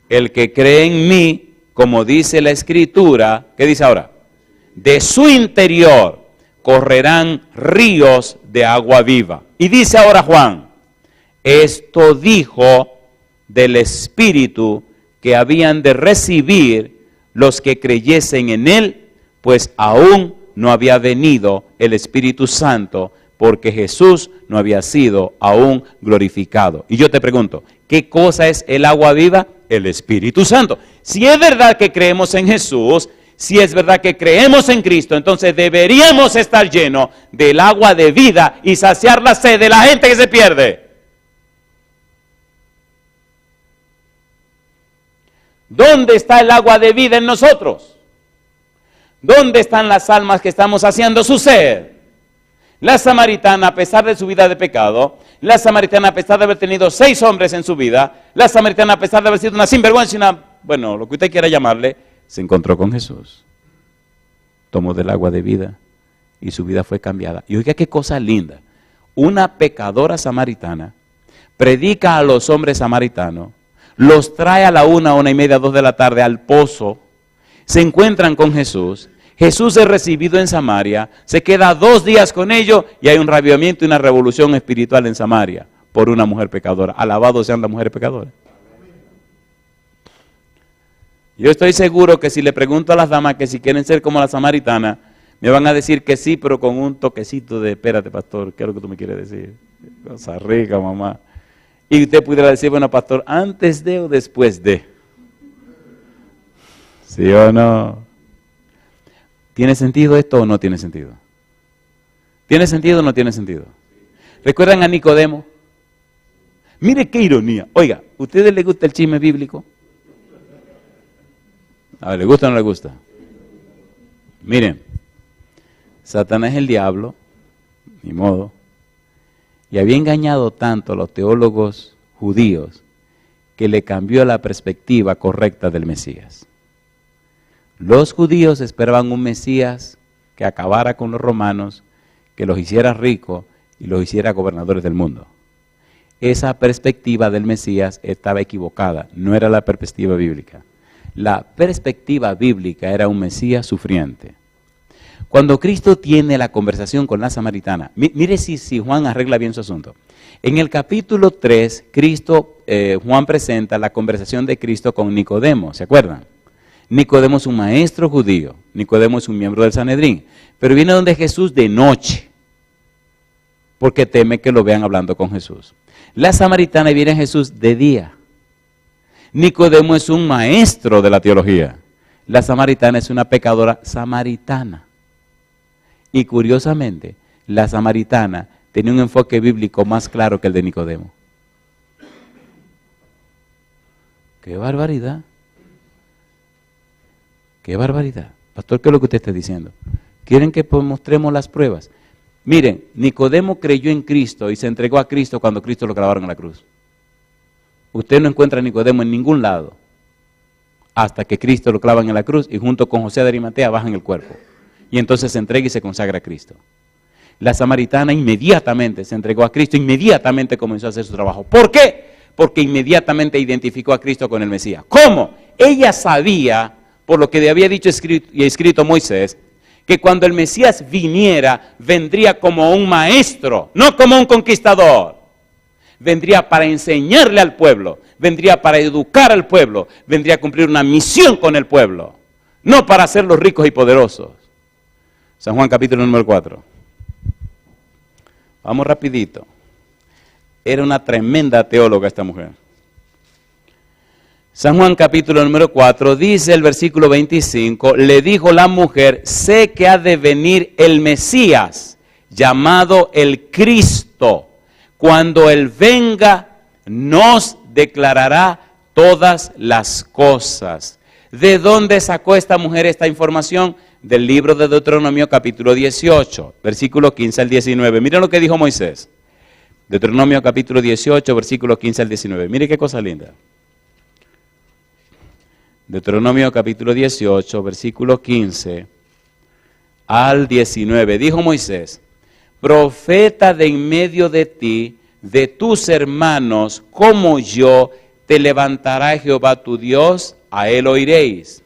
El que cree en mí, como dice la Escritura, ¿qué dice ahora? De su interior correrán ríos de agua viva. Y dice ahora Juan, esto dijo del Espíritu que habían de recibir los que creyesen en él, pues aún no había venido el Espíritu Santo, porque Jesús no había sido aún glorificado. Y yo te pregunto, ¿qué cosa es el agua viva? El Espíritu Santo. Si es verdad que creemos en Jesús, si es verdad que creemos en Cristo, entonces deberíamos estar llenos del agua de vida y saciar la sed de la gente que se pierde. ¿Dónde está el agua de vida en nosotros? ¿Dónde están las almas que estamos haciendo su sed? La samaritana, a pesar de su vida de pecado, la samaritana, a pesar de haber tenido 6 hombres en su vida, la samaritana, a pesar de haber sido una sinvergüenza, bueno, lo que usted quiera llamarle, se encontró con Jesús. Tomó del agua de vida y su vida fue cambiada. Y oiga qué cosa linda. Una pecadora samaritana predica a los hombres samaritanos, los trae a la 1, 1:30, 2 de la tarde al pozo, se encuentran con Jesús. Jesús es recibido en Samaria, se queda 2 días con ellos y hay un avivamiento y una revolución espiritual en Samaria por una mujer pecadora. Alabados sean las mujeres pecadoras. Yo estoy seguro que si le pregunto a las damas que si quieren ser como la samaritana, me van a decir que sí, pero con un toquecito de, espérate pastor, ¿qué es lo que tú me quieres decir? Cosa rica, mamá. Y usted pudiera decir, bueno pastor, ¿antes de o después de? ¿Sí o no? ¿Tiene sentido esto o no tiene sentido? ¿Tiene sentido o no tiene sentido? ¿Recuerdan a Nicodemo? Mire qué ironía. Oiga, ¿a ustedes les gusta el chisme bíblico? A ver, ¿le gusta o no le gusta? Miren, Satanás es el diablo, ni modo, y había engañado tanto a los teólogos judíos que le cambió la perspectiva correcta del Mesías. Los judíos esperaban un Mesías que acabara con los romanos, que los hiciera ricos y los hiciera gobernadores del mundo. Esa perspectiva del Mesías estaba equivocada, no era la perspectiva bíblica. La perspectiva bíblica era un Mesías sufriente. Cuando Cristo tiene la conversación con la samaritana, mire si Juan arregla bien su asunto. En el capítulo 3, Juan presenta la conversación de Cristo con Nicodemo, ¿se acuerdan? Nicodemo es un maestro judío, Nicodemo es un miembro del Sanedrín, pero viene donde Jesús de noche, porque teme que lo vean hablando con Jesús. La samaritana viene a Jesús de día. Nicodemo es un maestro de la teología. La samaritana es una pecadora samaritana. Y curiosamente, la samaritana tenía un enfoque bíblico más claro que el de Nicodemo. ¡Qué barbaridad! ¡Qué barbaridad! Pastor, ¿qué es lo que usted está diciendo? ¿Quieren que mostremos las pruebas? Miren, Nicodemo creyó en Cristo y se entregó a Cristo cuando Cristo lo clavaron en la cruz. Usted no encuentra a Nicodemo en ningún lado hasta que Cristo lo clavan en la cruz y junto con José de Arimatea bajan el cuerpo. Y entonces se entrega y se consagra a Cristo. La samaritana inmediatamente se entregó a Cristo, inmediatamente comenzó a hacer su trabajo. ¿Por qué? Porque inmediatamente identificó a Cristo con el Mesías. ¿Cómo? Ella sabía, por lo que había dicho y escrito Moisés, que cuando el Mesías viniera, vendría como un maestro, no como un conquistador. Vendría para enseñarle al pueblo, vendría para educar al pueblo, vendría a cumplir una misión con el pueblo, no para hacerlos ricos y poderosos. San Juan capítulo número 4. Vamos rapidito. Era una tremenda teóloga esta mujer. San Juan capítulo número 4, dice el versículo 25, le dijo la mujer, sé que ha de venir el Mesías, llamado el Cristo. Cuando Él venga, nos declarará todas las cosas. ¿De dónde sacó esta mujer esta información? Del libro de Deuteronomio capítulo 18, versículo 15 al 19. Miren lo que dijo Moisés. Deuteronomio capítulo 18, versículo 15 al 19. Mire qué cosa linda. Deuteronomio capítulo 18, versículo 15 al 19. Dijo Moisés, profeta de en medio de ti, de tus hermanos, como yo, te levantará Jehová tu Dios, a él oiréis.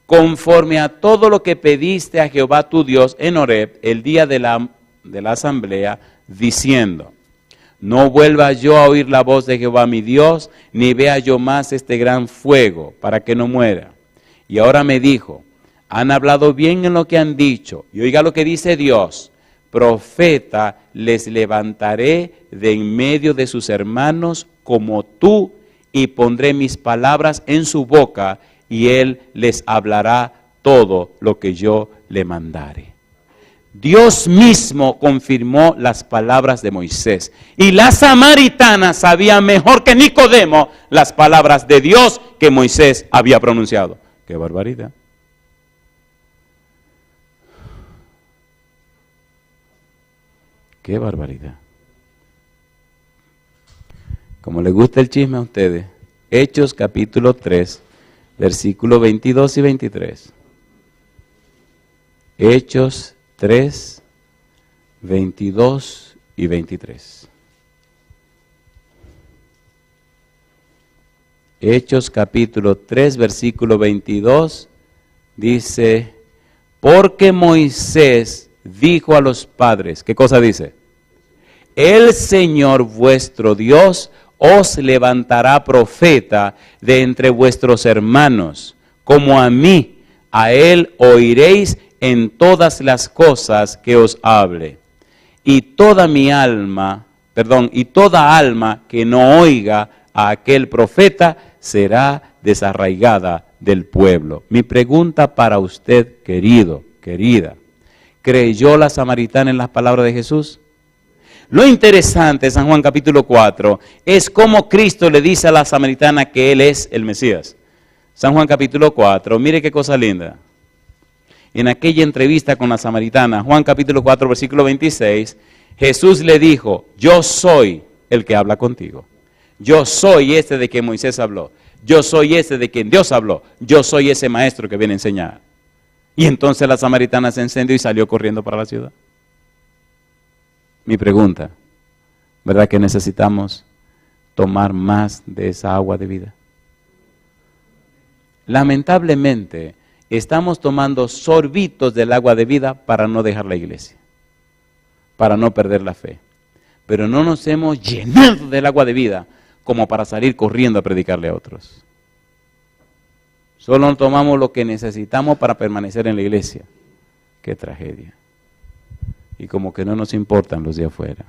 Conforme a todo lo que pediste a Jehová tu Dios en Horeb, el día de la asamblea, diciendo, no vuelva yo a oír la voz de Jehová mi Dios, ni vea yo más este gran fuego, para que no muera. Y ahora me dijo, han hablado bien en lo que han dicho, y oiga lo que dice Dios, profeta les levantaré de en medio de sus hermanos como tú, y pondré mis palabras en su boca, y él les hablará todo lo que yo le mandare. Dios mismo confirmó las palabras de Moisés. Y la samaritana sabía mejor que Nicodemo las palabras de Dios que Moisés había pronunciado. ¡Qué barbaridad! ¡Qué barbaridad! Como les gusta el chisme a ustedes, Hechos capítulo 3, versículos 22 y 23. Hechos 3, 22 y 23. Hechos capítulo 3, versículo 22, dice, porque Moisés dijo a los padres, ¿qué cosa dice? El Señor vuestro Dios os levantará profeta de entre vuestros hermanos, como a mí, a él oiréis en todas las cosas que os hable. Y toda alma que no oiga a aquel profeta será desarraigada del pueblo. Mi pregunta para usted, querido, querida, ¿creyó la samaritana en las palabras de Jesús? Lo interesante, San Juan capítulo 4, es cómo Cristo le dice a la samaritana que Él es el Mesías. San Juan capítulo 4, mire qué cosa linda. En aquella entrevista con la samaritana, Juan capítulo 4, versículo 26, Jesús le dijo, yo soy el que habla contigo. Yo soy ese de quien Moisés habló. Yo soy ese de quien Dios habló. Yo soy ese maestro que viene a enseñar. Y entonces la samaritana se encendió y salió corriendo para la ciudad. Mi pregunta, ¿verdad que necesitamos tomar más de esa agua de vida? Lamentablemente, estamos tomando sorbitos del agua de vida para no dejar la iglesia, para no perder la fe. Pero no nos hemos llenado del agua de vida como para salir corriendo a predicarle a otros. Solo tomamos lo que necesitamos para permanecer en la iglesia. ¡Qué tragedia! Y como que no nos importan los de afuera.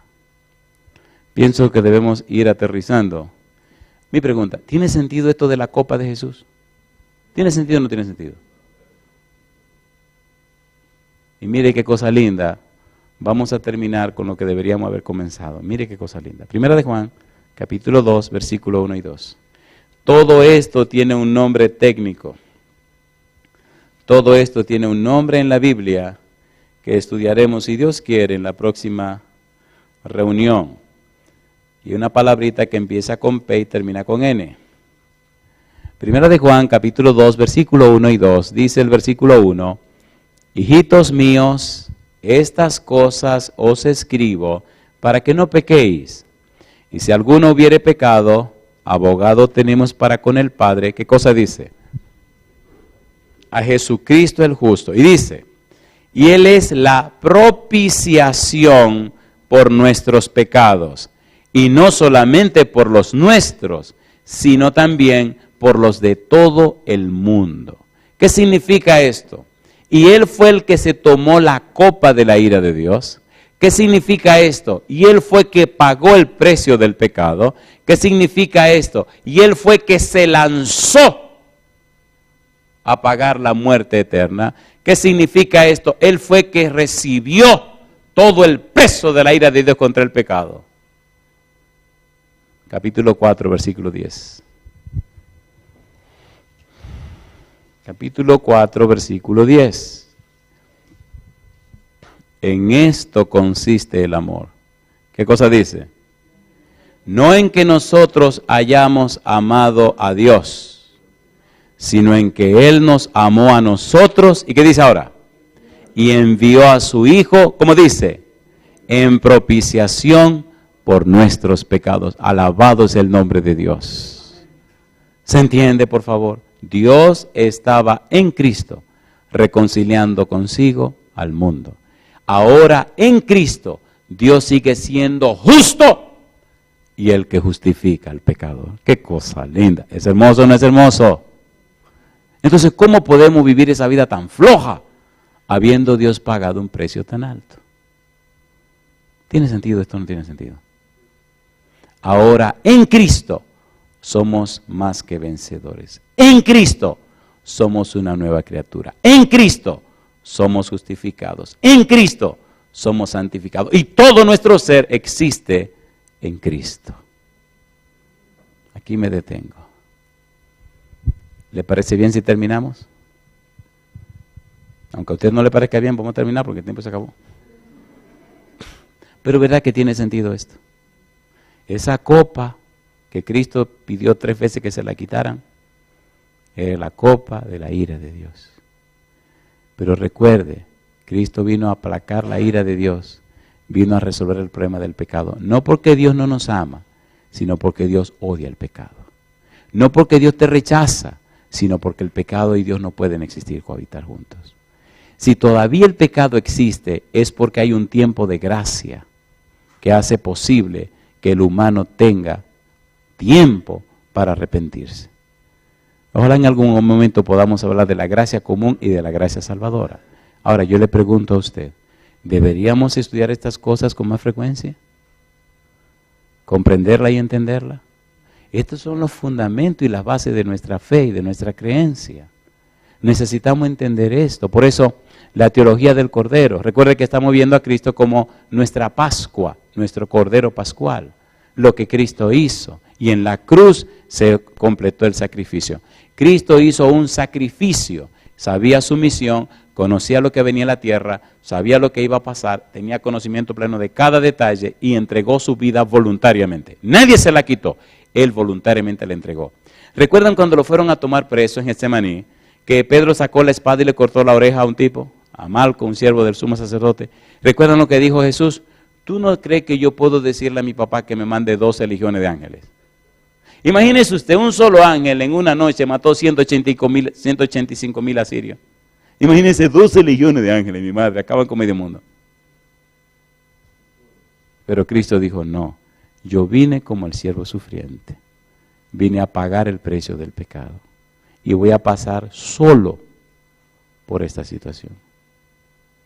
Pienso que debemos ir aterrizando. Mi pregunta, ¿tiene sentido esto de la copa de Jesús? ¿Tiene sentido o no tiene sentido? Y mire qué cosa linda. Vamos a terminar con lo que deberíamos haber comenzado. Mire qué cosa linda. Primera de Juan, capítulo 2, versículo 1 y 2. Todo esto tiene un nombre técnico. Todo esto tiene un nombre en la Biblia que estudiaremos, si Dios quiere, en la próxima reunión. Y una palabrita que empieza con P y termina con N. Primera de Juan, capítulo 2, versículo 1 y 2. Dice el versículo 1, hijitos míos, estas cosas os escribo para que no pequéis. Y si alguno hubiere pecado, abogado tenemos para con el Padre. ¿Qué cosa dice? A Jesucristo el justo. Y dice, y Él es la propiciación por nuestros pecados. Y no solamente por los nuestros, sino también por los de todo el mundo. ¿Qué significa esto? Y Él fue el que se tomó la copa de la ira de Dios. ¿Qué significa esto? Y Él fue que pagó el precio del pecado. ¿Qué significa esto? Y Él fue que se lanzó a pagar la muerte eterna. ¿Qué significa esto? Él fue que recibió todo el peso de la ira de Dios contra el pecado. Capítulo 4, versículo 10. Capítulo 4, versículo 10. En esto consiste el amor. ¿Qué cosa dice? No en que nosotros hayamos amado a Dios, sino en que Él nos amó a nosotros. ¿Y qué dice ahora? Y envió a su Hijo, ¿cómo dice? En propiciación por nuestros pecados. Alabado es el nombre de Dios. ¿Se entiende, por favor? Dios estaba en Cristo reconciliando consigo al mundo. Ahora en Cristo Dios sigue siendo justo y el que justifica al pecador. ¡Qué cosa linda! ¿Es hermoso o no es hermoso? Entonces, ¿cómo podemos vivir esa vida tan floja habiendo Dios pagado un precio tan alto? ¿Tiene sentido esto o no tiene sentido? Ahora, en Cristo somos más que vencedores. En Cristo somos una nueva criatura. En Cristo somos justificados. En Cristo somos santificados. Y todo nuestro ser existe en Cristo. Aquí me detengo. ¿Le parece bien si terminamos? Aunque a usted no le parezca bien, vamos a terminar porque el tiempo se acabó. Pero ¿verdad que tiene sentido esto? Esa copa que Cristo pidió 3 veces que se la quitaran, era la copa de la ira de Dios. Pero recuerde, Cristo vino a aplacar la ira de Dios, vino a resolver el problema del pecado. No porque Dios no nos ama, sino porque Dios odia el pecado. No porque Dios te rechaza, sino porque el pecado y Dios no pueden existir, cohabitar juntos. Si todavía el pecado existe, es porque hay un tiempo de gracia que hace posible que el humano tenga tiempo para arrepentirse. Ojalá en algún momento podamos hablar de la gracia común y de la gracia salvadora. Ahora yo le pregunto a usted, ¿deberíamos estudiar estas cosas con más frecuencia? ¿Comprenderla y entenderla? Estos son los fundamentos y las bases de nuestra fe y de nuestra creencia. Necesitamos entender esto. Por eso la teología del Cordero. Recuerde que estamos viendo a Cristo como nuestra Pascua, nuestro Cordero Pascual. Lo que Cristo hizo. Y en la cruz se completó el sacrificio. Cristo hizo un sacrificio. Sabía su misión, conocía lo que venía a la tierra, sabía lo que iba a pasar, tenía conocimiento pleno de cada detalle y entregó su vida voluntariamente. Nadie se la quitó. Él voluntariamente la entregó. ¿Recuerdan cuando lo fueron a tomar preso en Getsemaní? Que Pedro sacó la espada y le cortó la oreja a un tipo, a Malco, un siervo del sumo sacerdote. ¿Recuerdan lo que dijo Jesús? ¿Tú no crees que yo puedo decirle a mi papá que me mande 12 legiones de ángeles? Imagínese usted, un solo ángel en una noche mató 185,000 asirios. Imagínese 12 legiones de ángeles, mi madre, acaban con medio mundo. Pero Cristo dijo, no, yo vine como el siervo sufriente. Vine a pagar el precio del pecado. Y voy a pasar solo por esta situación.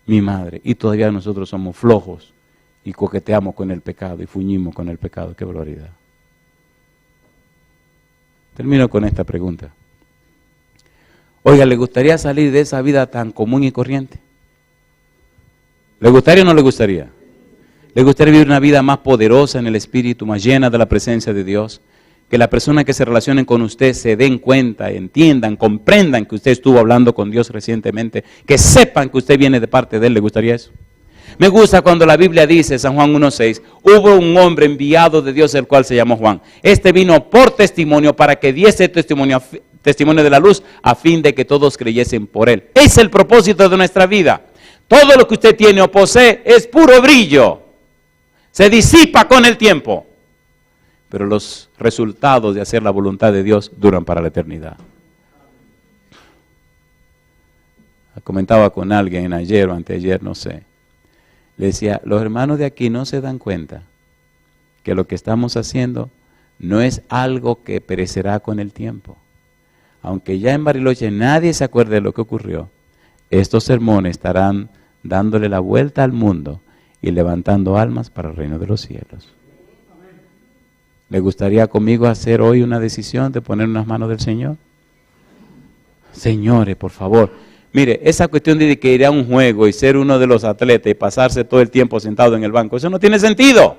Mi madre, y todavía nosotros somos flojos y coqueteamos con el pecado y fuñimos con el pecado. ¡Qué barbaridad! Termino con esta pregunta. Oiga, ¿le gustaría salir de esa vida tan común y corriente? ¿Le gustaría o no le gustaría? ¿Le gustaría vivir una vida más poderosa en el Espíritu, más llena de la presencia de Dios? Que las personas que se relacionen con usted se den cuenta, entiendan, comprendan que usted estuvo hablando con Dios recientemente, que sepan que usted viene de parte de Él. ¿Le gustaría eso? Me gusta cuando la Biblia dice, San Juan 1:6, hubo un hombre enviado de Dios, el cual se llamó Juan. Este vino por testimonio para que diese testimonio de la luz, a fin de que todos creyesen por Él. Es el propósito de nuestra vida. Todo lo que usted tiene o posee es puro brillo. Se disipa con el tiempo. Pero los resultados de hacer la voluntad de Dios duran para la eternidad. Comentaba con alguien ayer o anteayer, no sé. Le decía, los hermanos de aquí no se dan cuenta que lo que estamos haciendo no es algo que perecerá con el tiempo. Aunque ya en Bariloche nadie se acuerde de lo que ocurrió, estos sermones estarán dándole la vuelta al mundo y levantando almas para el reino de los cielos. ¿Le gustaría conmigo hacer hoy una decisión de poner en las manos del Señor? Señores, por favor. Mire, esa cuestión de que ir a un juego y ser uno de los atletas y pasarse todo el tiempo sentado en el banco, eso no tiene sentido.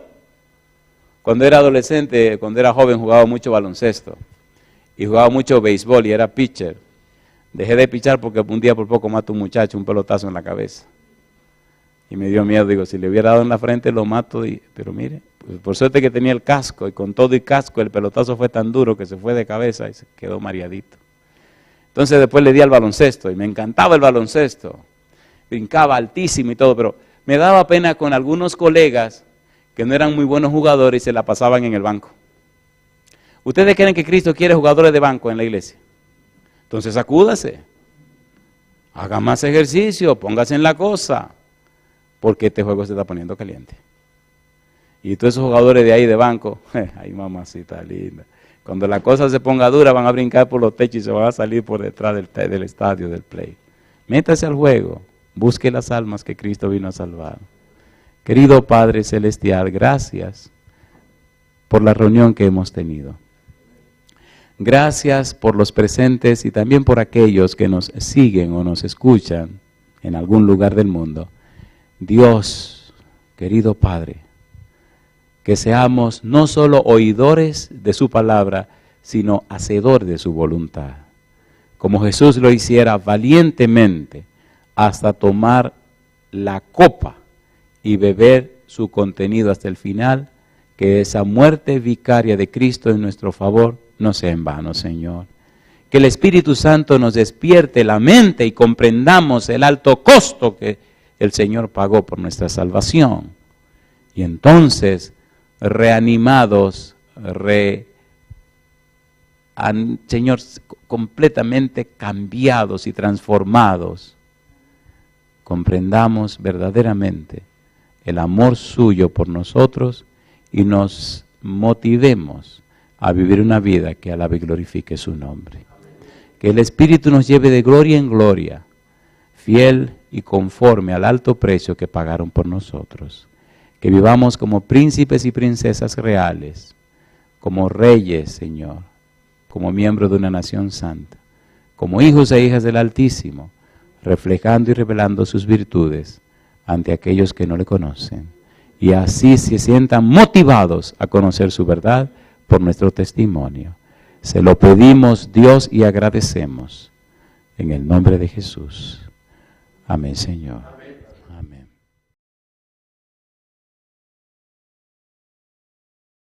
Cuando era adolescente, cuando era joven, jugaba mucho baloncesto y jugaba mucho béisbol y era pitcher. Dejé de pichar porque un día por poco mato a un muchacho un pelotazo en la cabeza. Y me dio miedo, digo, si le hubiera dado en la frente lo mato, pero mire, pues por suerte que tenía el casco y con todo y casco el pelotazo fue tan duro que se fue de cabeza y se quedó mareadito. Entonces después le di al baloncesto y me encantaba el baloncesto, brincaba altísimo y todo, pero me daba pena con algunos colegas que no eran muy buenos jugadores y se la pasaban en el banco. ¿Ustedes creen que Cristo quiere jugadores de banco en la iglesia? Entonces sacúdase, haga más ejercicio, póngase en la cosa, porque este juego se está poniendo caliente. Y todos esos jugadores de ahí de banco, ay mamacita linda, cuando la cosa se ponga dura van a brincar por los techos y se van a salir por detrás del estadio, del play. Métase al juego, busque las almas que Cristo vino a salvar. Querido Padre Celestial, gracias por la reunión que hemos tenido. Gracias por los presentes y también por aquellos que nos siguen o nos escuchan en algún lugar del mundo. Dios, querido Padre, que seamos no solo oidores de su palabra, sino hacedores de su voluntad. Como Jesús lo hiciera valientemente hasta tomar la copa y beber su contenido hasta el final, que esa muerte vicaria de Cristo en nuestro favor no sea en vano, Señor. Que el Espíritu Santo nos despierte la mente y comprendamos el alto costo que el Señor pagó por nuestra salvación. Y entonces, reanimados, Señor, completamente cambiados y transformados, comprendamos verdaderamente el amor suyo por nosotros y nos motivemos a vivir una vida que alabe y glorifique su nombre. Que el Espíritu nos lleve de gloria en gloria, fiel y conforme al alto precio que pagaron por nosotros. Que vivamos como príncipes y princesas reales, como reyes, Señor, como miembros de una nación santa, como hijos e hijas del Altísimo, reflejando y revelando sus virtudes ante aquellos que no le conocen. Y así se sientan motivados a conocer su verdad por nuestro testimonio. Se lo pedimos, Dios, y agradecemos. En el nombre de Jesús. Amén, Señor.